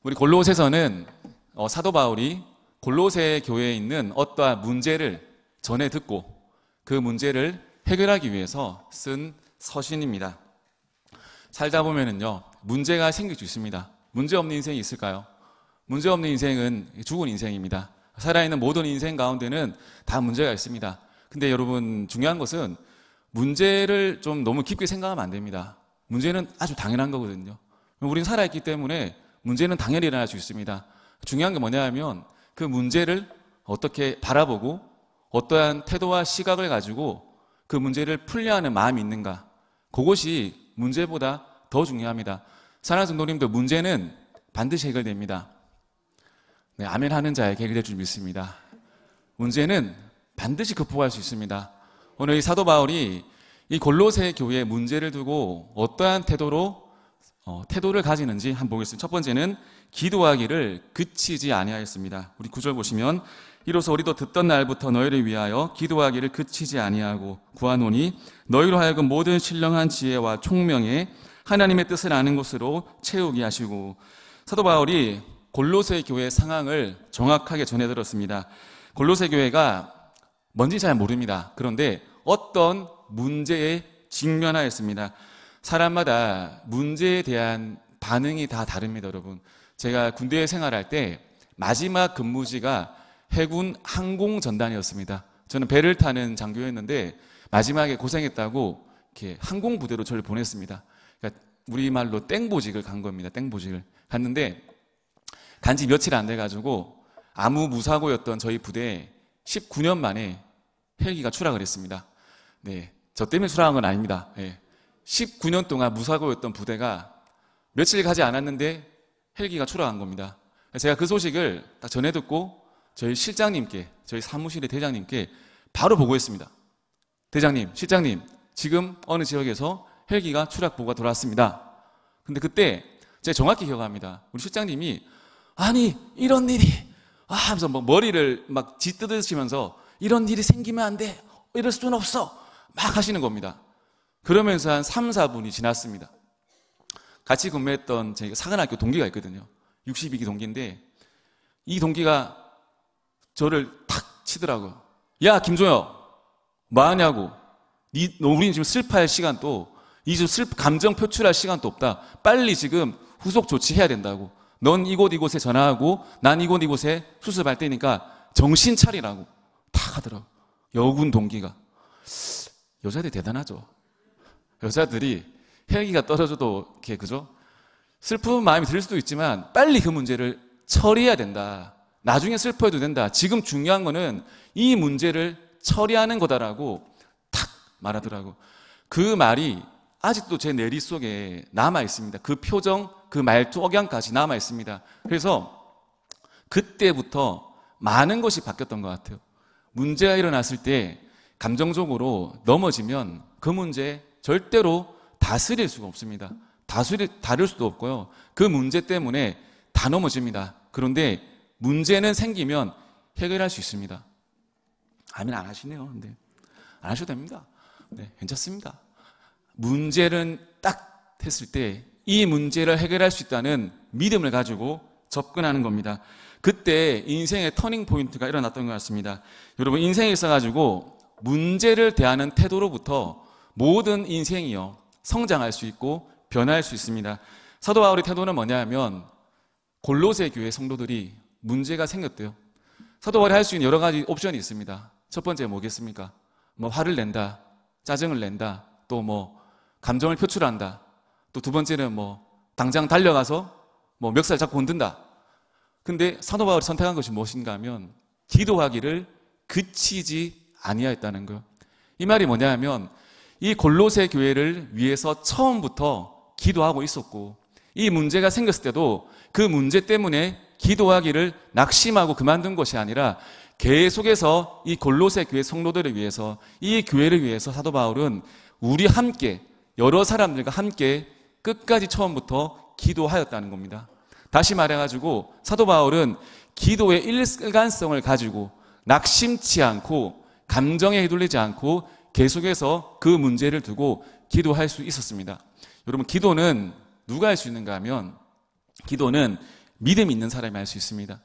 우리 골로새서는 사도 바울이 골로새 교회에 있는 어떠한 문제를 전해 듣고 그 문제를 해결하기 위해서 쓴 서신입니다. 살다 보면은요, 문제가 생길 수 있습니다. 문제 없는 인생이 있을까요? 문제 없는 인생은 죽은 인생입니다. 살아있는 모든 인생 가운데는 다 문제가 있습니다. 근데 여러분, 중요한 것은 문제를 좀 너무 깊게 생각하면 안 됩니다. 문제는 아주 당연한 거거든요. 우리는 살아있기 때문에 문제는 당연히 일어날 수 있습니다. 중요한 게 뭐냐 하면 그 문제를 어떻게 바라보고 어떠한 태도와 시각을 가지고 그 문제를 풀려 하는 마음이 있는가, 그것이 문제보다 더 중요합니다. 사랑하는 성도님들, 문제는 반드시 해결됩니다. 네, 아멘 하는 자에게 해결될 줄 믿습니다. 문제는 반드시 극복할 수 있습니다. 오늘 이 사도 바울이 이 골로새 교회의 문제를 두고 어떠한 태도를 가지는지 한번 보겠습니다. 첫 번째는 기도하기를 그치지 아니하였습니다. 우리 9절 보시면, 이로써 우리도 듣던 날부터 너희를 위하여 기도하기를 그치지 아니하고 구하노니 너희로 하여금 모든 신령한 지혜와 총명에 하나님의 뜻을 아는 것으로 채우게 하시고. 사도 바울이 골로새 교회의 상황을 정확하게 전해들었습니다. 골로새 교회가 뭔지 잘 모릅니다. 그런데 어떤 문제에 직면하였습니다. 사람마다 문제에 대한 반응이 다 다릅니다, 여러분. 제가 군대에 생활할 때 마지막 근무지가 해군 항공전단이었습니다. 저는 배를 타는 장교였는데 마지막에 고생했다고 이렇게 항공부대로 저를 보냈습니다. 그러니까 우리말로 땡보직을 간 겁니다. 땡보직을 갔는데 간지 며칠 안 돼가지고 아무 무사고였던 저희 부대에 19년 만에 헬기가 추락을 했습니다. 네, 저 때문에 추락한 건 아닙니다. 네. 19년 동안 무사고였던 부대가 며칠 가지 않았는데 헬기가 추락한 겁니다. 제가 그 소식을 딱 전해 듣고 저희 실장님께, 저희 사무실의 대장님께 바로 보고했습니다. 대장님, 실장님, 지금 어느 지역에서 헬기가 추락 보고가 들어왔습니다. 근데 그때 제가 정확히 기억합니다. 우리 실장님이 아니 이런 일이 하면서 뭐 머리를 막 짓뜯으시면서 이런 일이 생기면 안 돼, 이럴 수는 없어 막 하시는 겁니다. 그러면서 한 3, 4분이 지났습니다. 같이 근무했던 저희가 사관학교 동기가 있거든요. 62기 동기인데 이 동기가 저를 탁 치더라고요. 야, 김종혁, 뭐 하냐고. 우리는 지금 슬퍼할 시간도, 감정 표출할 시간도 없다. 빨리 지금 후속 조치해야 된다고. 넌 이곳에 전화하고 난 이곳에 수습할 테니까 정신 차리라고 탁 하더라고. 여군 동기가. 여자들이 대단하죠. 여자들이 헬기가 떨어져도 이렇게, 그죠? 슬픈 마음이 들 수도 있지만 빨리 그 문제를 처리해야 된다. 나중에 슬퍼해도 된다. 지금 중요한 거는 이 문제를 처리하는 거다라고 탁 말하더라고. 그 말이 아직도 제 내리 속에 남아 있습니다. 그 표정, 그 말투, 억양까지 남아 있습니다. 그래서 그때부터 많은 것이 바뀌었던 것 같아요. 문제가 일어났을 때 감정적으로 넘어지면 그 문제 절대로 다스릴 수가 없습니다. 다룰 수도 없고요. 그 문제 때문에 다 넘어집니다. 그런데 문제는 생기면 해결할 수 있습니다. 아멘 안 하시네요. 근데 안 하셔도 됩니다. 네, 괜찮습니다. 문제는 딱 했을 때 이 문제를 해결할 수 있다는 믿음을 가지고 접근하는 겁니다. 그때 인생의 터닝 포인트가 일어났던 것 같습니다. 여러분, 인생에 있어가지고 문제를 대하는 태도로부터 모든 인생이요 성장할 수 있고 변화할 수 있습니다. 사도 바울의 태도는 뭐냐 하면 골로새 교회 성도들이 문제가 생겼대요. 사도 바울이 할 수 있는 여러 가지 옵션이 있습니다. 첫 번째 뭐겠습니까? 뭐 화를 낸다, 짜증을 낸다, 또 뭐 감정을 표출한다. 또 두 번째는 뭐 당장 달려가서 뭐 멱살 잡고 흔든다. 근데 사도 바울이 선택한 것이 무엇인가 하면 기도하기를 그치지 아니하였다는 거예요. 이 말이 뭐냐 하면 이 골로새 교회를 위해서 처음부터 기도하고 있었고 이 문제가 생겼을 때도 그 문제 때문에 기도하기를 낙심하고 그만둔 것이 아니라 계속해서 이 골로새 교회 성도들을 위해서, 이 교회를 위해서 사도 바울은 우리 함께, 여러 사람들과 함께 끝까지 처음부터 기도하였다는 겁니다. 다시 말해가지고 사도 바울은 기도의 일관성을 가지고 낙심치 않고 감정에 휘둘리지 않고 계속해서 그 문제를 두고 기도할 수 있었습니다. 여러분, 기도는 누가 할 수 있는가 하면 기도는 믿음이 있는 사람이 알 수 있습니다.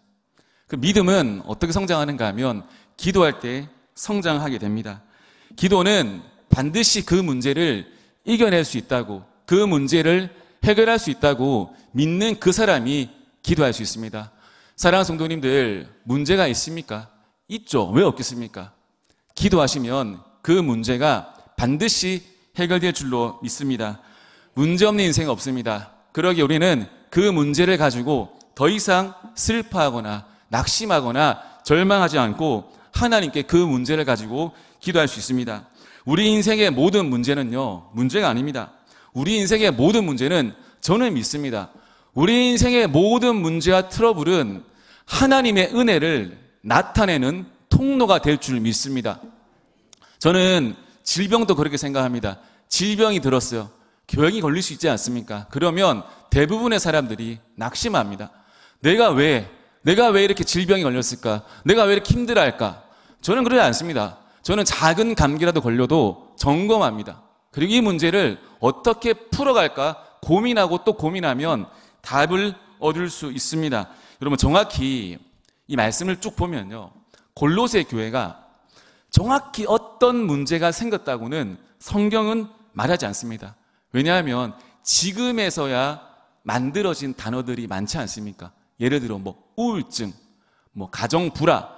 그 믿음은 어떻게 성장하는가 하면 기도할 때 성장하게 됩니다. 기도는 반드시 그 문제를 이겨낼 수 있다고, 그 문제를 해결할 수 있다고 믿는 그 사람이 기도할 수 있습니다. 사랑하는 성도님들, 문제가 있습니까? 있죠. 왜 없겠습니까? 기도하시면 그 문제가 반드시 해결될 줄로 믿습니다. 문제없는 인생은 없습니다. 그러기에 우리는 그 문제를 가지고 더 이상 슬퍼하거나 낙심하거나 절망하지 않고 하나님께 그 문제를 가지고 기도할 수 있습니다. 우리 인생의 모든 문제는요, 문제가 아닙니다. 우리 인생의 모든 문제는 저는 믿습니다. 우리 인생의 모든 문제와 트러블은 하나님의 은혜를 나타내는 통로가 될 줄 믿습니다. 저는 질병도 그렇게 생각합니다. 질병이 들었어요. 병이 걸릴 수 있지 않습니까? 그러면 대부분의 사람들이 낙심합니다. 내가 왜 이렇게 질병이 걸렸을까? 내가 왜 이렇게 힘들어할까? 저는 그러지 않습니다. 저는 작은 감기라도 걸려도 점검합니다. 그리고 이 문제를 어떻게 풀어갈까 고민하고 또 고민하면 답을 얻을 수 있습니다. 여러분, 정확히 이 말씀을 쭉 보면요, 골로새 교회가 정확히 어떤 문제가 생겼다고는 성경은 말하지 않습니다. 왜냐하면 지금에서야 만들어진 단어들이 많지 않습니까? 예를 들어 우울증, 가정 불화,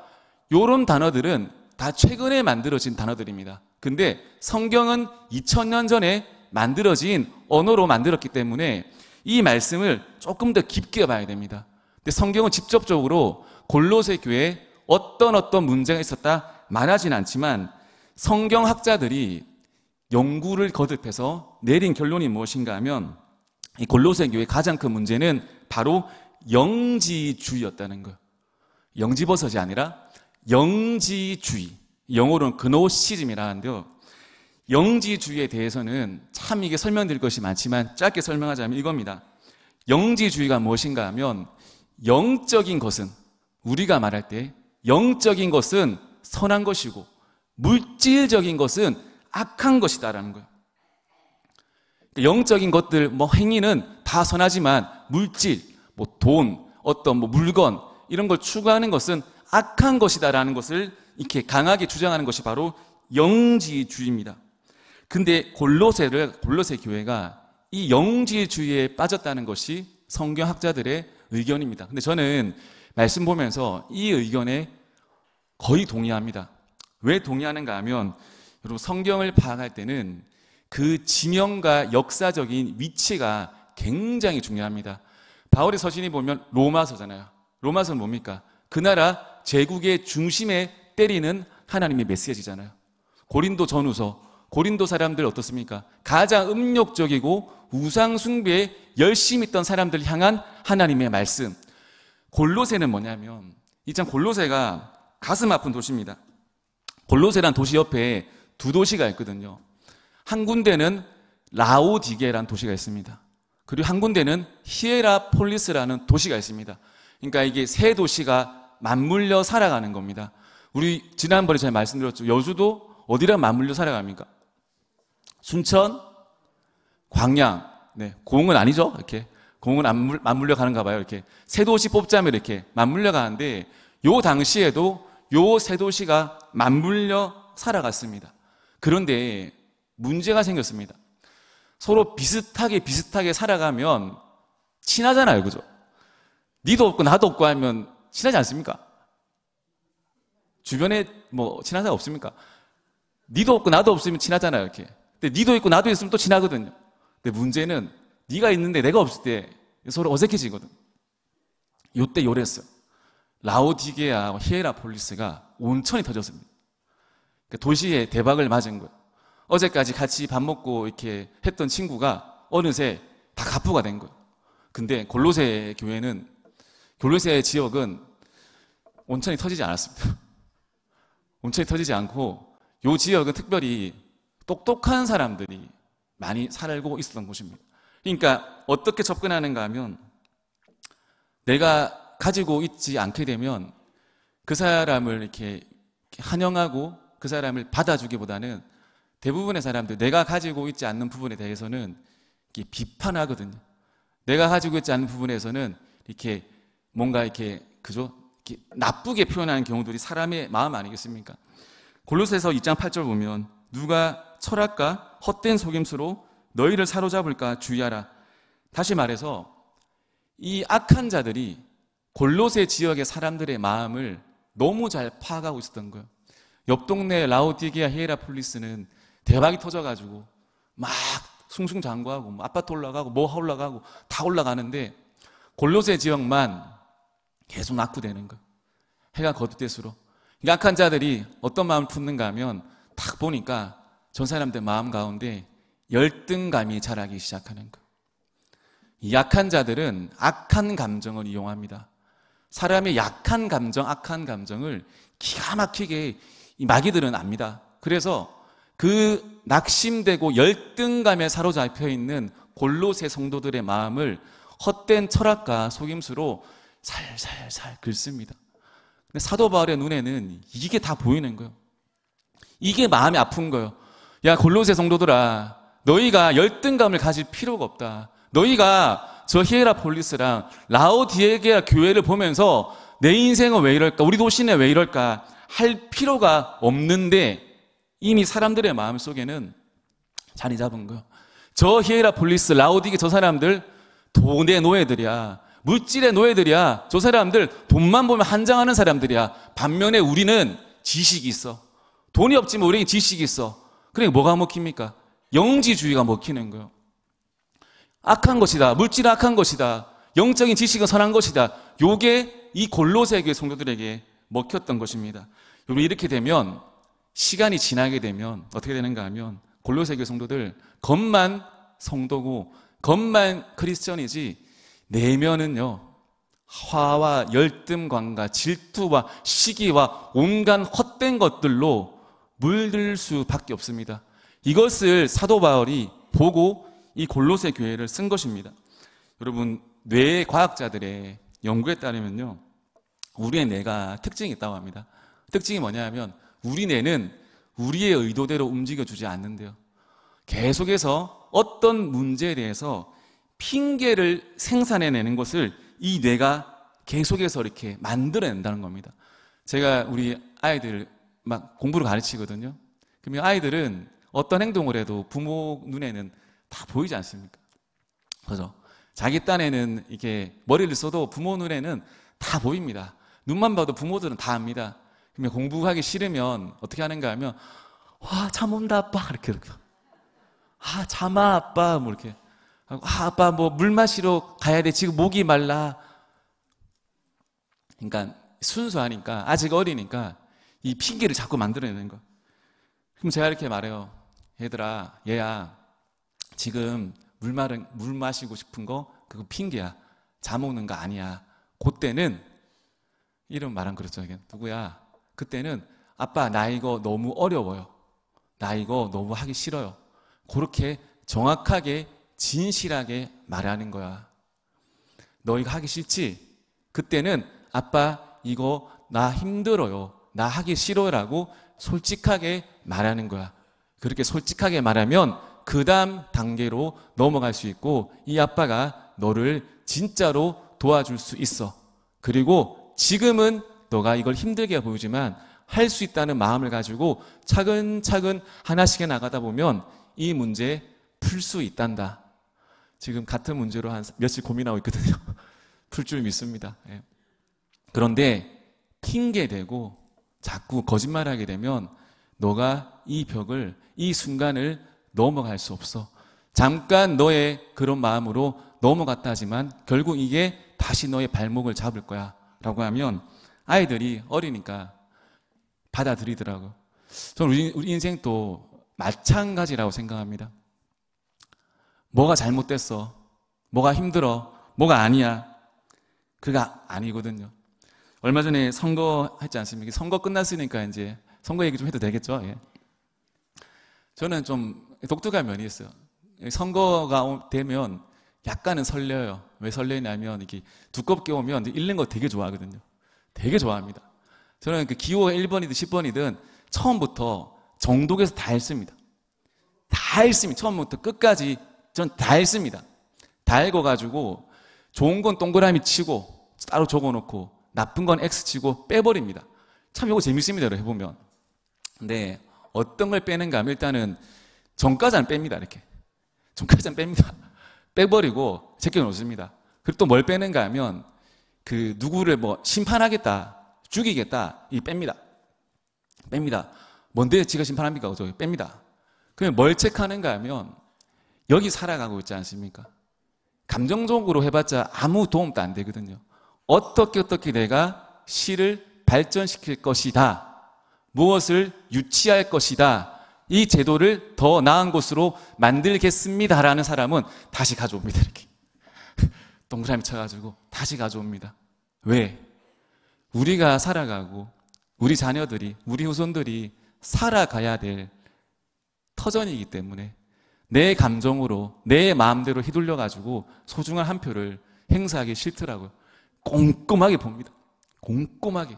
이런 단어들은 다 최근에 만들어진 단어들입니다. 근데 성경은 2000년 전에 만들어진 언어로 만들었기 때문에 이 말씀을 조금 더 깊게 봐야 됩니다. 근데 성경은 직접적으로 골로새 교회에 어떤 문제가 있었다 말하진 않지만 성경학자들이 연구를 거듭해서 내린 결론이 무엇인가 하면 이 골로새 교회의 가장 큰 문제는 바로 영지주의였다는 거예요. 영지버섯이 아니라 영지주의, 영어로는 그노시즘이라는데요, 영지주의에 대해서는 참 이게 설명드릴 것이 많지만 짧게 설명하자면 이겁니다. 영지주의가 무엇인가 하면 영적인 것은, 우리가 말할 때 영적인 것은 선한 것이고 물질적인 것은 악한 것이다라는 거예요. 영적인 것들, 행위는 다 선하지만 물질, 돈, 물건 이런 걸 추구하는 것은 악한 것이다라는 것을 이렇게 강하게 주장하는 것이 바로 영지주의입니다. 근데 골로새 교회가 이 영지주의에 빠졌다는 것이 성경학자들의 의견입니다. 근데 저는 말씀 보면서 이 의견에 거의 동의합니다. 왜 동의하는가 하면, 여러분, 성경을 파악할 때는 그 지명과 역사적인 위치가 굉장히 중요합니다. 바울의 서신이 보면 로마서잖아요. 로마서는 뭡니까? 그 나라 제국의 중심에 때리는 하나님의 메시지잖아요. 고린도 전후서, 고린도 사람들 어떻습니까? 가장 음욕적이고 우상 숭배에 열심히 있던 사람들 향한 하나님의 말씀. 골로새는 뭐냐면, 이 골로새가 가슴 아픈 도시입니다. 골로새란 도시 옆에 두 도시가 있거든요. 한 군데는 라오디게라는 도시가 있습니다. 그리고 한 군데는 히에라폴리스라는 도시가 있습니다. 그러니까 이게 세 도시가 맞물려 살아가는 겁니다. 우리 지난번에 제가 말씀드렸죠. 여수도 어디랑 맞물려 살아갑니까? 순천, 광양, 공은 아니죠. 이렇게 공은 안 맞물려 가는가 봐요. 이렇게 세 도시 뽑자면 이렇게 맞물려 가는데, 요 당시에도 요 세 도시가 맞물려 살아갔습니다. 그런데 문제가 생겼습니다. 서로 비슷하게 살아가면 친하잖아요. 그죠? 니도 없고 나도 없고 하면 친하지 않습니까? 주변에 친한 사람 없습니까? 니도 없고 나도 없으면 친하잖아요. 이렇게. 근데 니도 있고 나도 있으면 또 친하거든요. 근데 문제는 니가 있는데 내가 없을 때 서로 어색해지거든. 요때 요랬어요. 라오디게아, 히에라폴리스가 온천이 터졌습니다. 그러니까 도시에 대박을 맞은 거예요. 어제까지 같이 밥 먹고 이렇게 했던 친구가 어느새 다 가부가 된 거예요. 근데 골로새 지역은 온천이 터지지 않았습니다. 온천이 터지지 않고 이 지역은 특별히 똑똑한 사람들이 많이 살고 있었던 곳입니다. 그러니까 어떻게 접근하는가 하면, 내가 가지고 있지 않게 되면 그 사람을 이렇게 환영하고 그 사람을 받아주기보다는 대부분의 사람들, 내가 가지고 있지 않는 부분에 대해서는 이렇게 비판하거든요. 내가 가지고 있지 않는 부분에서는 이렇게 뭔가 이렇게 그죠? 이렇게 나쁘게 표현하는 경우들이 사람의 마음 아니겠습니까? 골로새서 2장 8절 보면 누가 철학과 헛된 속임수로 너희를 사로잡을까 주의하라. 다시 말해서 이 악한 자들이 골로새 지역의 사람들의 마음을 너무 잘 파악하고 있었던 거예요. 옆 동네 라오디게아 히에라폴리스는 대박이 터져가지고 막 숭숭장구하고 뭐 아파트 올라가고 뭐 올라가고 다 올라가는데 골로새 지역만 계속 낙후되는 거예요. 해가 거듭될수록. 악한 자들이 어떤 마음을 품는가 하면 딱 보니까 전 사람들 마음 가운데 열등감이 자라기 시작하는 거예요. 이 약한 자들은 악한 감정을 이용합니다. 사람의 약한 감정, 악한 감정을 기가 막히게 이 마귀들은 압니다. 그래서 그 낙심되고 열등감에 사로잡혀 있는 골로새 성도들의 마음을 헛된 철학과 속임수로 살살살 긁습니다. 근데 사도 바울의 눈에는 이게 다 보이는 거예요. 이게 마음이 아픈 거예요. 야, 골로새 성도들아, 너희가 열등감을 가질 필요가 없다. 너희가 저 히에라폴리스랑 라오디게아 교회를 보면서 내 인생은 왜 이럴까? 우리 도시는 왜 이럴까? 할 필요가 없는데 이미 사람들의 마음 속에는 자리 잡은 거예요. 저 히에라폴리스, 라오디게 저 사람들 돈의 노예들이야. 물질의 노예들이야. 저 사람들 돈만 보면 한장하는 사람들이야. 반면에 우리는 지식이 있어. 돈이 없지만 우리는 지식이 있어. 그러니까 뭐가 먹힙니까? 영지주의가 먹히는 거예요. 악한 것이다. 물질은 악한 것이다. 영적인 지식은 선한 것이다. 요게 이 골로새 교회 성도들에게 먹혔던 것입니다. 여러분, 이렇게 되면 시간이 지나게 되면 어떻게 되는가 하면 골로새 교회 성도들 겉만 성도고 겉만 크리스천이지 내면은요 화와 열등감과 질투와 시기와 온갖 헛된 것들로 물들 수밖에 없습니다. 이것을 사도 바울이 보고 이 골로새 교회를 쓴 것입니다. 여러분, 뇌 과학자들의 연구에 따르면요 우리의 뇌가 특징이 있다고 합니다. 특징이 뭐냐면 우리 뇌는 우리의 의도대로 움직여주지 않는데요, 계속해서 어떤 문제에 대해서 핑계를 생산해내는 것을 이 뇌가 계속해서 이렇게 만들어낸다는 겁니다. 제가 우리 아이들 막 공부를 가르치거든요. 그러면 아이들은 어떤 행동을 해도 부모 눈에는 다 보이지 않습니까? 그죠? 자기 딴에는 이렇게 머리를 써도 부모 눈에는 다 보입니다. 눈만 봐도 부모들은 다 압니다. 그러면 공부하기 싫으면 어떻게 하는가 하면 와, 잠 온다 아빠 이렇게 아, 잠아 아빠 뭐 이렇게 아, 아빠 뭐 물 마시러 가야 돼 지금 목이 말라. 그러니까 순수하니까 아직 어리니까 이 핑계를 자꾸 만들어내는 거. 그럼 제가 이렇게 말해요. 얘들아, 얘야 지금 물 마시고 싶은 거 그거 핑계야. 잠 오는 거 아니야. 그때는 이름 말하면 그렇죠. 누구야? 그때는 아빠 나 이거 너무 어려워요. 나 이거 너무 하기 싫어요. 그렇게 정확하게 진실하게 말하는 거야. 너 이거 하기 싫지? 그때는 아빠 이거 나 힘들어요. 나 하기 싫어라고 솔직하게 말하는 거야. 그렇게 솔직하게 말하면 그 다음 단계로 넘어갈 수 있고 이 아빠가 너를 진짜로 도와줄 수 있어. 그리고 지금은 너가 이걸 힘들게 보이지만 할 수 있다는 마음을 가지고 차근차근 하나씩 나가다 보면 이 문제 풀 수 있단다. 지금 같은 문제로 한 며칠 고민하고 있거든요. 풀 줄 믿습니다. 예. 그런데 핑계대고 자꾸 거짓말하게 되면 너가 이 벽을, 이 순간을 넘어갈 수 없어. 잠깐 너의 그런 마음으로 넘어갔다 하지만 결국 이게 다시 너의 발목을 잡을 거야 라고 하면 아이들이 어리니까 받아들이더라고요. 저는 우리 인생도 마찬가지라고 생각합니다. 뭐가 잘못됐어, 뭐가 힘들어, 뭐가 아니야, 그거 아니거든요. 얼마 전에 선거 했지 않습니까? 선거 끝났으니까 이제 선거 얘기 좀 해도 되겠죠? 예. 저는 좀 독특한 면이 있어요. 선거가 되면 약간은 설레요. 왜 설레냐면 이렇게 두껍게 오면 읽는 거 되게 좋아하거든요. 되게 좋아합니다. 저는 그 기호가 1번이든 10번이든 처음부터 정독해서 다 읽습니다. 다 읽습니다. 처음부터 끝까지 전 다 읽습니다. 다 읽어가지고 좋은 건 동그라미 치고 따로 적어놓고 나쁜 건 X치고 빼버립니다. 참 이거 재밌습니다. 여러분 해보면. 근데 어떤 걸 빼는가 하면 일단은 전과자는 뺍니다. 이렇게 전과자는 뺍니다. 빼버리고 제껴놓습니다. 그리고 또 뭘 빼는가 하면 그 누구를 뭐 심판하겠다, 죽이겠다 이 뺍니다. 뭔데 지가 심판합니까? 그죠? 뺍니다. 그럼 뭘 체크하는가 하면 여기 살아가고 있지 않습니까? 감정적으로 해봤자 아무 도움도 안 되거든요. 어떻게 내가 시를 발전시킬 것이다. 무엇을 유치할 것이다. 이 제도를 더 나은 곳으로 만들겠습니다라는 사람은 다시 가져옵니다. 이렇게 동그라미 쳐가지고 다시 가져옵니다. 왜? 우리가 살아가고 우리 자녀들이, 우리 후손들이 살아가야 될 터전이기 때문에 내 감정으로, 내 마음대로 휘둘려가지고 소중한 한 표를 행사하기 싫더라고요. 꼼꼼하게 봅니다. 꼼꼼하게.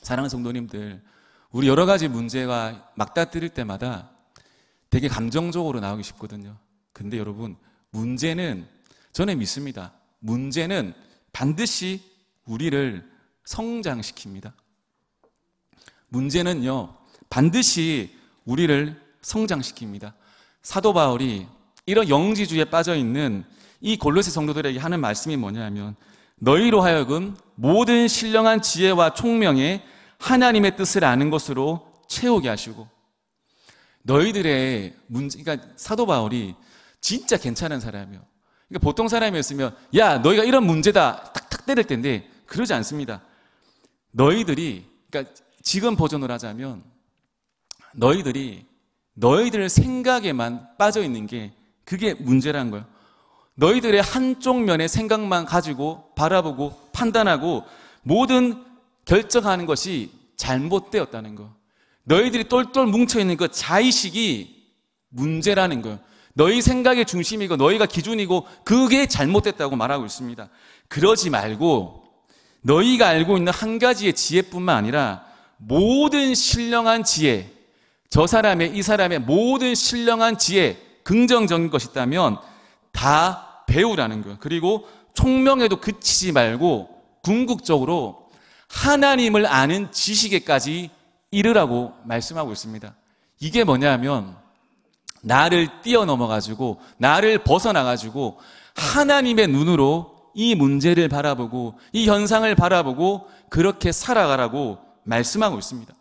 사랑하는 성도님들, 우리 여러 가지 문제가 맞닥뜨릴 때마다 되게 감정적으로 나오기 쉽거든요. 근데 여러분, 문제는 저는 믿습니다. 문제는 반드시 우리를 성장시킵니다. 문제는요, 반드시 우리를 성장시킵니다. 사도 바울이 이런 영지주의에 빠져있는 이 골로새 성도들에게 하는 말씀이 뭐냐면 너희로 하여금 모든 신령한 지혜와 총명에 하나님의 뜻을 아는 것으로 채우게 하시고 너희들의 문제, 그러니까 사도 바울이 진짜 괜찮은 사람이에요. 그러니까 보통 사람이었으면 야 너희가 이런 문제다 탁탁 때릴 텐데 그러지 않습니다. 너희들이 그러니까 지금 버전으로 하자면 너희들 생각에만 빠져있는 게 그게 문제라는 거예요. 너희들의 한쪽 면의 생각만 가지고 바라보고 판단하고 모든 결정하는 것이 잘못되었다는 거. 너희들이 똘똘 뭉쳐있는 그 자의식이 문제라는 거예요. 너희 생각의 중심이고 너희가 기준이고 그게 잘못됐다고 말하고 있습니다. 그러지 말고 너희가 알고 있는 한 가지의 지혜뿐만 아니라 모든 신령한 지혜, 저 사람의 이 사람의 모든 신령한 지혜, 긍정적인 것이 있다면 다 배우라는 거예요. 그리고 총명에도 그치지 말고 궁극적으로 하나님을 아는 지식에까지 이르라고 말씀하고 있습니다. 이게 뭐냐면 나를 뛰어넘어가지고 나를 벗어나가지고 하나님의 눈으로 이 문제를 바라보고 이 현상을 바라보고 그렇게 살아가라고 말씀하고 있습니다.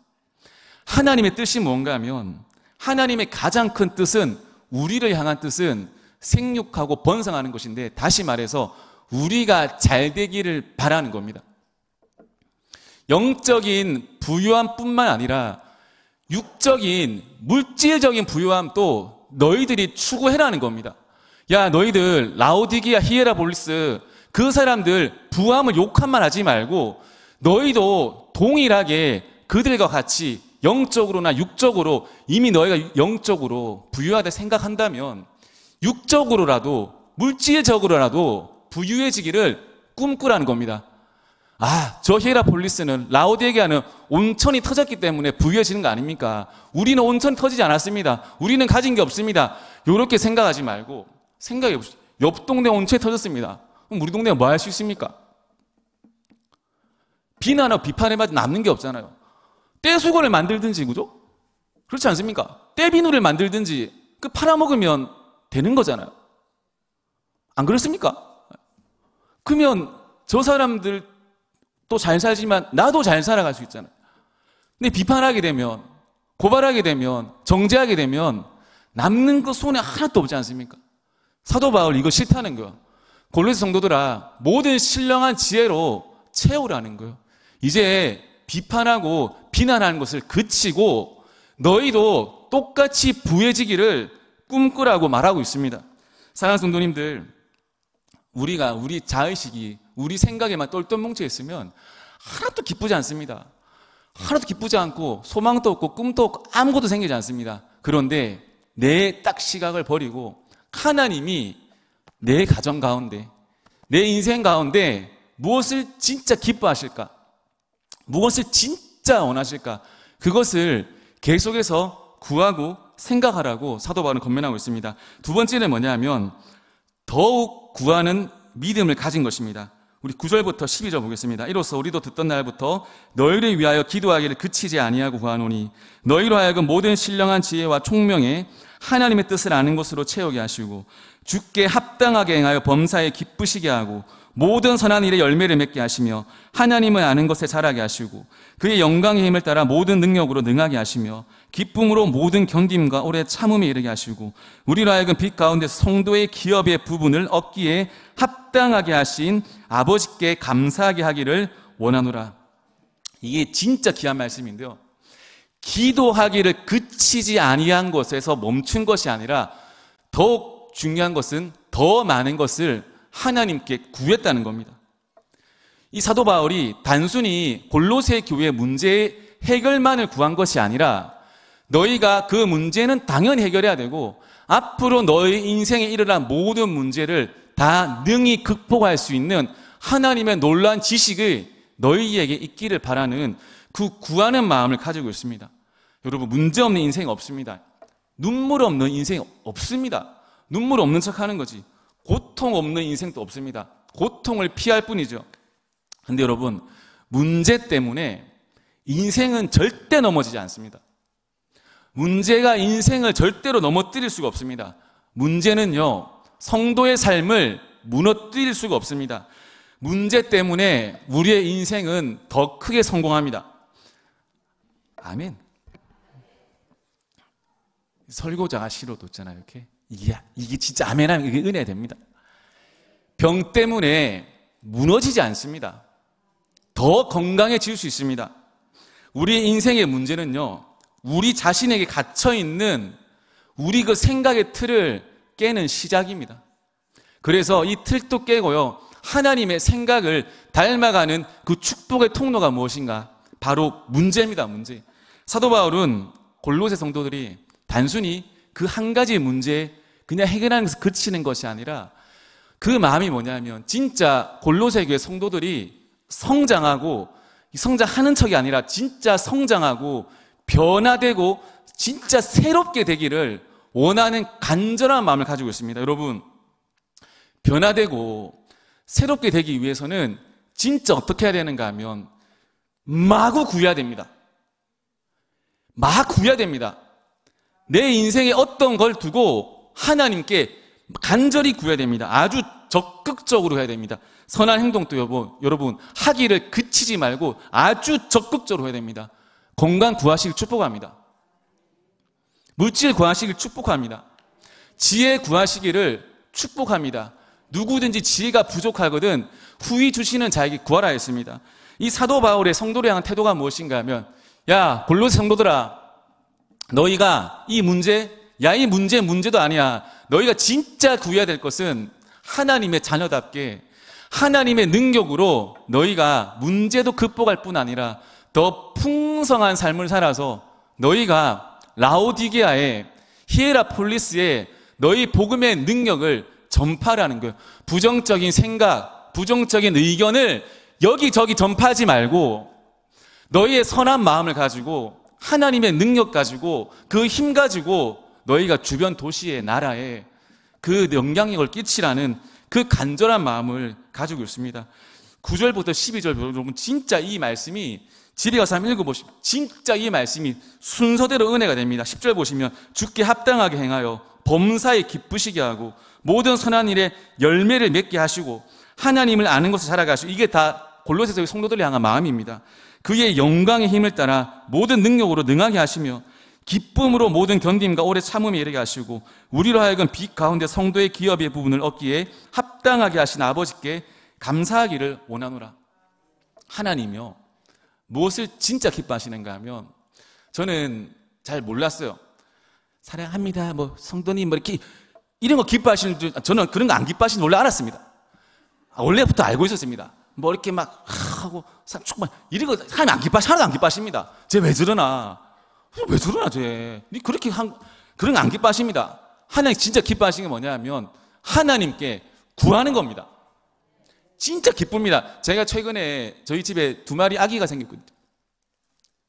하나님의 뜻이 뭔가 하면 하나님의 가장 큰 뜻은 우리를 향한 뜻은 생육하고 번성하는 것인데 다시 말해서 우리가 잘 되기를 바라는 겁니다. 영적인 부유함뿐만 아니라 육적인 물질적인 부유함도 너희들이 추구해라는 겁니다. 야 너희들 라오디기아 히에라볼리스 그 사람들 부함을 욕한만 하지 말고 너희도 동일하게 그들과 같이 영적으로나 육적으로 이미 너희가 영적으로 부유하다 생각한다면 육적으로라도 물질적으로라도 부유해지기를 꿈꾸라는 겁니다. 아, 저 히에라폴리스는 라오디게아는 온천이 터졌기 때문에 부유해지는 거 아닙니까? 우리는 온천이 터지지 않았습니다. 우리는 가진 게 없습니다. 이렇게 생각하지 말고 생각해 보시죠. 옆 동네 온천이 터졌습니다. 그럼 우리 동네가 뭐 할 수 있습니까? 비난하고 비판해봐도 남는 게 없잖아요. 떼수건을 만들든지 그죠? 그렇지 않습니까? 떼비누를 만들든지 그 팔아먹으면 되는 거잖아요. 안 그렇습니까? 그러면 저 사람들 또 잘 살지만 나도 잘 살아갈 수 있잖아요. 근데 비판하게 되면 고발하게 되면 정죄하게 되면 남는 거 손에 하나도 없지 않습니까? 사도 바울 이거 싫다는 거예요. 골로새 성도들아 모든 신령한 지혜로 채우라는 거예요. 이제 비판하고 비난하는 것을 그치고 너희도 똑같이 부해지기를 꿈꾸라고 말하고 있습니다. 사랑하는 성도님들, 우리가 우리 자의식이 우리 생각에만 똘똘 뭉쳐 있으면 하나도 기쁘지 않습니다. 하나도 기쁘지 않고 소망도 없고 꿈도 없고 아무것도 생기지 않습니다. 그런데 내 딱 시각을 버리고 하나님이 내 가정 가운데 내 인생 가운데 무엇을 진짜 기뻐하실까? 무엇을 진짜 원하실까? 그것을 계속해서 구하고 생각하라고 사도 바울은 권면하고 있습니다. 두 번째는 뭐냐면 더욱 구하는 믿음을 가진 것입니다. 우리 9절부터 12절 보겠습니다. 이로써 우리도 듣던 날부터 너희를 위하여 기도하기를 그치지 아니하고 구하노니 너희로 하여금 모든 신령한 지혜와 총명에 하나님의 뜻을 아는 것으로 채우게 하시고 주께 합당하게 행하여 범사에 기쁘시게 하고 모든 선한 일에 열매를 맺게 하시며 하나님을 아는 것에 자라게 하시고 그의 영광의 힘을 따라 모든 능력으로 능하게 하시며 기쁨으로 모든 견딤과 오래 참음에 이르게 하시고 우리로 하여금 빛 가운데 성도의 기업의 부분을 얻기에 합당하게 하신 아버지께 감사하게 하기를 원하노라. 이게 진짜 귀한 말씀인데요. 기도하기를 그치지 아니한 것에서 멈춘 것이 아니라 더욱 중요한 것은 더 많은 것을 하나님께 구했다는 겁니다. 이 사도 바울이 단순히 골로새 교회 문제의 해결만을 구한 것이 아니라 너희가 그 문제는 당연히 해결해야 되고 앞으로 너희 인생에 일어난 모든 문제를 다 능히 극복할 수 있는 하나님의 놀라운 지식을 너희에게 있기를 바라는 그 구하는 마음을 가지고 있습니다. 여러분, 문제 없는 인생이 없습니다. 눈물 없는 인생이 없습니다. 눈물 없는 척 하는 거지. 고통 없는 인생도 없습니다. 고통을 피할 뿐이죠. 근데 여러분, 문제 때문에 인생은 절대 넘어지지 않습니다. 문제가 인생을 절대로 넘어뜨릴 수가 없습니다. 문제는요, 성도의 삶을 무너뜨릴 수가 없습니다. 문제 때문에 우리의 인생은 더 크게 성공합니다. 아멘. 설교자가 시로도 있잖아요, 이렇게. 이게 진짜 아멘하면 이게 은혜 됩니다. 병 때문에 무너지지 않습니다. 더 건강해질 수 있습니다. 우리 인생의 문제는요, 우리 자신에게 갇혀있는 우리 그 생각의 틀을 깨는 시작입니다. 그래서 이 틀도 깨고요, 하나님의 생각을 닮아가는 그 축복의 통로가 무엇인가? 바로 문제입니다, 문제. 사도 바울은 골로새 성도들이 단순히 그 한 가지 문제에 그냥 해결하는 것을 그치는 것이 아니라 그 마음이 뭐냐면 진짜 골로새 교회 성도들이 성장하고 성장하는 척이 아니라 진짜 성장하고 변화되고 진짜 새롭게 되기를 원하는 간절한 마음을 가지고 있습니다. 여러분, 변화되고 새롭게 되기 위해서는 진짜 어떻게 해야 되는가 하면 마구 구해야 됩니다. 막 구해야 됩니다. 내 인생에 어떤 걸 두고 하나님께 간절히 구해야 됩니다. 아주 적극적으로 해야 됩니다. 선한 행동도 여러분 하기를 그치지 말고 아주 적극적으로 해야 됩니다. 건강 구하시길 축복합니다. 물질 구하시길 축복합니다. 지혜 구하시기를 축복합니다. 누구든지 지혜가 부족하거든 후히 주시는 자에게 구하라 했습니다. 이 사도 바울의 성도를 향한 태도가 무엇인가 하면, 야 골로새 성도들아, 너희가 이 문제, 이 문제도 아니야. 너희가 진짜 구해야 될 것은 하나님의 자녀답게 하나님의 능력으로 너희가 문제도 극복할 뿐 아니라 더 풍성한 삶을 살아서 너희가 라오디게아의 히에라폴리스에 너희 복음의 능력을 전파라는 거예요. 부정적인 생각, 부정적인 의견을 여기저기 전파하지 말고 너희의 선한 마음을 가지고 하나님의 능력 가지고 그 힘 가지고 너희가 주변 도시에 나라에 그 영향력을 끼치라는 그 간절한 마음을 가지고 있습니다. 9절부터 12절 여러분 진짜 이 말씀이 집에 가서 한번 읽어보시면 진짜 이 말씀이 순서대로 은혜가 됩니다. 10절 보시면 주께 합당하게 행하여 범사에 기쁘시게 하고 모든 선한 일에 열매를 맺게 하시고 하나님을 아는 것을 자라게 하시고, 이게 다 골로새서의 성도들을 향한 마음입니다. 그의 영광의 힘을 따라 모든 능력으로 능하게 하시며 기쁨으로 모든 견딤과 오래 참음에 이르게 하시고 우리로 하여금 빛 가운데 성도의 기업의 부분을 얻기에 합당하게 하신 아버지께 감사하기를 원하노라. 하나님이요, 무엇을 진짜 기뻐하시는가 하면, 저는 잘 몰랐어요. 사랑합니다, 성도님, 이렇게 이런 거 기뻐하시는 줄, 저는 그런 거 안 기뻐하시는 줄 원래 알았습니다. 원래부터 알고 있었습니다. 이렇게 막 하고 축복 이런 거 하나님 안 기뻐하시, 하나도 안 기뻐하십니다. 쟤 왜 저러나? 왜 저러나 쟤? 그렇게 그런 거 안 기뻐하십니다. 하나님 진짜 기뻐하시는 게 뭐냐면 하나님께 구하는 겁니다. 진짜 기쁩니다. 제가 최근에 저희 집에 2마리 아기가 생겼거든요.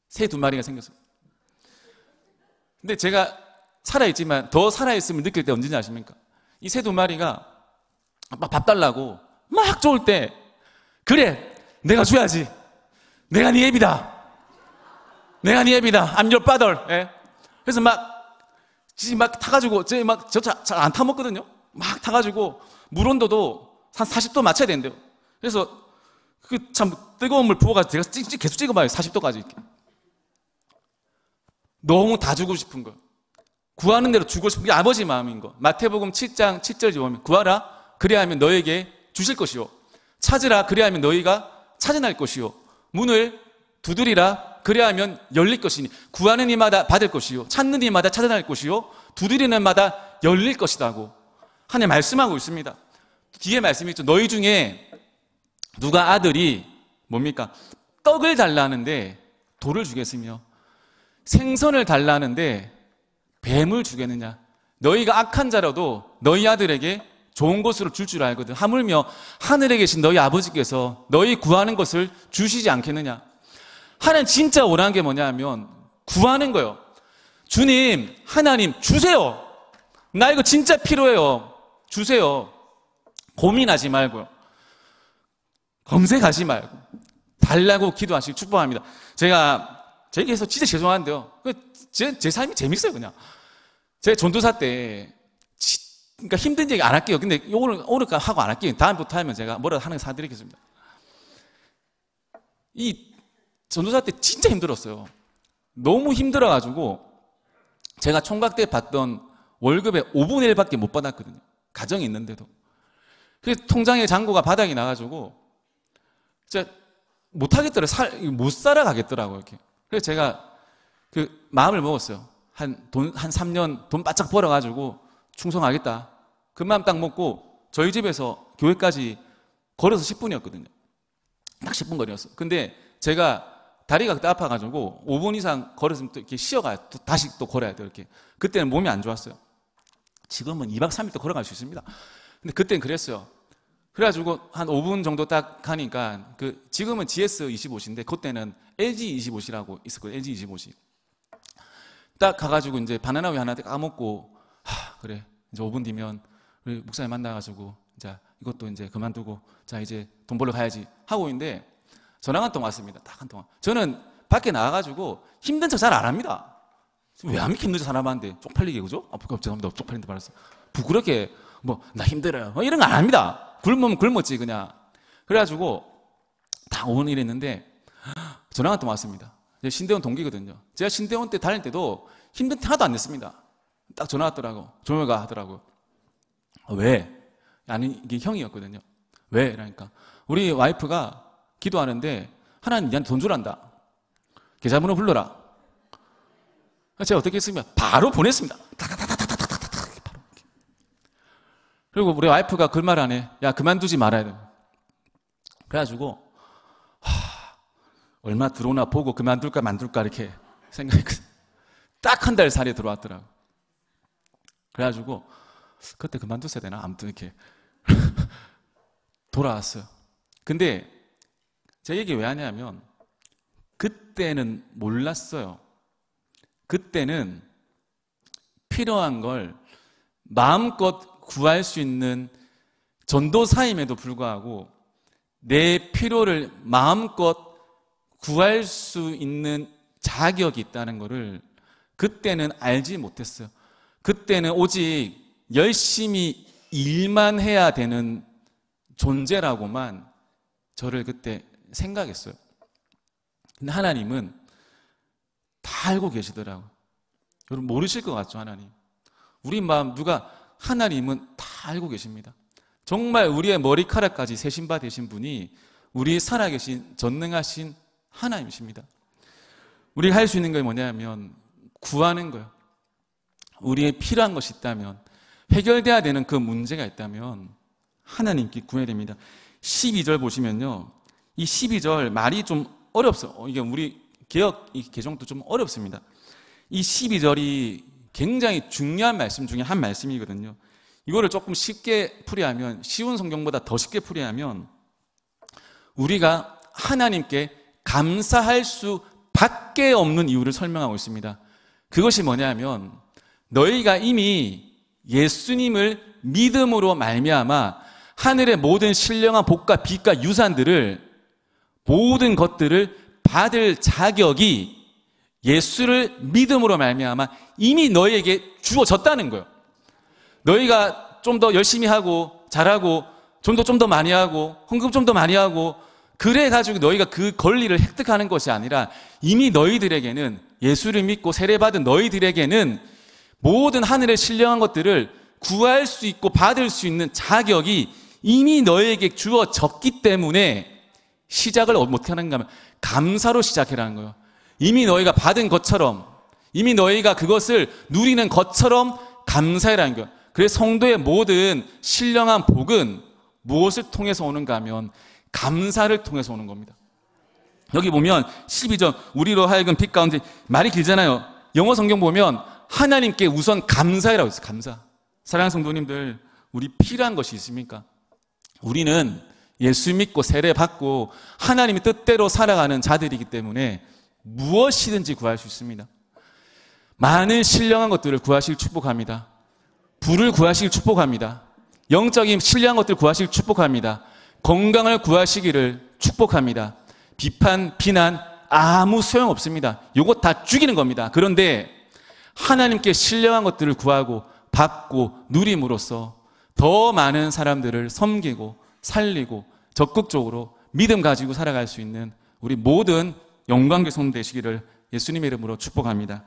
새 2마리가 생겼어요. 근데 제가 살아있지만 더 살아있음을 느낄 때 언제인지 아십니까? 이 새 2마리가 막 밥 달라고 막 좋을 때 그래, 내가 줘야지. 내가 네 애비다. 내가 네 애비다. I'm your father. 예. 그래서 막 타가지고, 저 잘 안 타먹거든요? 막 타가지고, 물 온도도 한 40도 맞춰야 된대요. 그래서, 그 참 뜨거운 물 부어가지고 제가 계속 찍어봐요. 40도까지 이렇게. 너무 다 주고 싶은 거. 구하는 대로 주고 싶은 게 아버지 마음인 거. 마태복음 7장 7절 보면 구하라 그래야 하면 너에게 주실 것이요. 찾으라 그래야 하면 너희가 찾아날 것이요. 문을 두드리라 그래야 하면 열릴 것이니 구하는 이마다 받을 것이요. 찾는 이마다 찾아날 것이요. 두드리는 이마다 열릴 것이라고 하나님 말씀하고 있습니다. 뒤에 말씀이 있죠. 너희 중에 누가 아들이 뭡니까? 떡을 달라는데 돌을 주겠으며 생선을 달라는데 뱀을 주겠느냐? 너희가 악한 자라도 너희 아들에게 좋은 것으로 줄 알거든. 하물며 하늘에 계신 너희 아버지께서 너희 구하는 것을 주시지 않겠느냐? 하나님 진짜 원하는 게 뭐냐 하면 구하는 거예요. 주님, 하나님 주세요. 나 이거 진짜 필요해요. 주세요. 고민하지 말고요. 검색하지 말고 달라고 기도하시고 축복합니다. 제게서 진짜 죄송한데요. 제 삶이 재밌어요, 그냥. 제가 전도사 때, 그러니까 힘든 얘기 안 할게요. 근데 오늘 하고 안 할게요. 다음부터 하면 제가 뭐라도 하는 거 사드리겠습니다. 이 전도사 때 진짜 힘들었어요. 너무 힘들어가지고, 제가 총각 때 받던 월급의 5분의 1밖에 못 받았거든요. 가정이 있는데도. 그래서 통장에 잔고가 바닥이 나가지고, 진짜 못하겠더라고요. 못 살아가겠더라고요, 이렇게. 그래서 제가 그 마음을 먹었어요. 한 3년 돈 바짝 벌어가지고 충성하겠다. 그 마음 딱 먹고 저희 집에서 교회까지 걸어서 10분이었거든요. 딱 10분 거리였어요. 근데 제가 다리가 그때 아파가지고 5분 이상 걸었으면 또 이렇게 쉬어가요. 또 다시 또 걸어야 돼요, 이렇게. 그때는 몸이 안 좋았어요. 지금은 2박 3일 또 걸어갈 수 있습니다. 근데 그때는 그랬어요. 그래가지고 한 5분 정도 딱 가니까 지금은 GS25C인데 그때는 LG25C라고 있었거든요. LG25C. 딱 가가지고 이제 바나나 우유 하나 까먹고 그래 이제 5분 뒤면 우리 목사님 만나가지고 자 이것도 이제 그만두고 자 이제 돈 벌러 가야지 하고 있는데 전화가 한 통 왔습니다. 딱 한 통. 저는 밖에 나가가지고 힘든 척 잘 안 합니다. 왜 안 믿기 힘든 척 사람한테 쪽팔리게 그죠? 죄송합니다. 쪽팔린데 말았어. 부끄럽게 나 힘들어요. 이런 거 안 합니다. 굶으면 굶었지 그냥. 그래가지고 다 5분 일했는데 전화가 또 왔습니다. 신대원 동기거든요. 제가 신대원 때 다닐 때도 힘든 티 하나도 안 냈습니다. 딱 전화 왔더라고. 조명가 하더라고. 왜? 아니 이게 형이었거든요. 왜? 그러니까 우리 와이프가 기도하는데 하나님 니한테 돈 주란다. 계좌번호 불러라. 제가 어떻게 했으면 바로 보냈습니다. 바로. 그리고 우리 와이프가 그 말 안에 야 그만두지 말아야 돼. 그래가지고 얼마 들어오나 보고 그만둘까 만둘까 이렇게 생각했거든요. 딱 한 달 살이 들어왔더라고. 그래가지고 그때 그만뒀어야 되나? 아무튼 이렇게 돌아왔어요. 근데 제 얘기 왜 하냐면 그때는 몰랐어요. 그때는 필요한 걸 마음껏 구할 수 있는 전도사임에도 불구하고 내 필요를 마음껏 구할 수 있는 자격이 있다는 것을 그때는 알지 못했어요. 그때는 오직 열심히 일만 해야 되는 존재라고만 저를 그때 생각했어요. 근데 하나님은 다 알고 계시더라고요. 여러분 모르실 것 같죠, 하나님? 우리 마음 하나님은 다 알고 계십니다. 정말 우리의 머리카락까지 세신 바 되신 분이 우리 살아계신 전능하신 하나님이십니다. 우리가 할 수 있는 게 뭐냐면 구하는 거예요. 우리의 필요한 것이 있다면 해결돼야 되는 그 문제가 있다면 하나님께 구해야 됩니다. 12절 보시면요. 이 12절 말이 좀 어렵어요. 이게 우리 개역 개정도 좀 어렵습니다. 이 12절이 굉장히 중요한 말씀 중에 한 말씀이거든요. 이거를 조금 쉽게 풀이하면 쉬운 성경보다 더 쉽게 풀이하면 우리가 하나님께 감사할 수밖에 없는 이유를 설명하고 있습니다. 그것이 뭐냐면 너희가 이미 예수님을 믿음으로 말미암아 하늘의 모든 신령한 복과 빛과 유산들을, 모든 것들을 받을 자격이 예수를 믿음으로 말미암아 이미 너희에게 주어졌다는 거예요. 너희가 좀 더 열심히 하고 잘하고 좀 더 많이 하고 헌금 좀 더 많이 하고 그래가지고 너희가 그 권리를 획득하는 것이 아니라 이미 너희들에게는, 예수를 믿고 세례받은 너희들에게는 모든 하늘의 신령한 것들을 구할 수 있고 받을 수 있는 자격이 이미 너희에게 주어졌기 때문에 시작을 어떻게 하는가 하면 감사로 시작해라는 거예요. 이미 너희가 받은 것처럼, 이미 너희가 그것을 누리는 것처럼 감사해라는 거예요. 그래서 성도의 모든 신령한 복은 무엇을 통해서 오는가 하면 감사를 통해서 오는 겁니다. 여기 보면 12절, 우리로 하여금 빛 가운데, 말이 길잖아요. 영어 성경 보면 하나님께 우선 감사해라고 했어요. 감사. 사랑하는 성도님들, 우리 필요한 것이 있습니까? 우리는 예수 믿고 세례 받고 하나님의 뜻대로 살아가는 자들이기 때문에 무엇이든지 구할 수 있습니다. 많은 신령한 것들을 구하시길 축복합니다. 부를 구하시길 축복합니다. 영적인 신령한 것들을 구하시길 축복합니다. 건강을 구하시기를 축복합니다. 비판, 비난 아무 소용없습니다. 이거 다 죽이는 겁니다. 그런데 하나님께 신령한 것들을 구하고 받고 누림으로써 더 많은 사람들을 섬기고 살리고 적극적으로 믿음 가지고 살아갈 수 있는 우리 모든 영광의 성도 되시기를 예수님의 이름으로 축복합니다.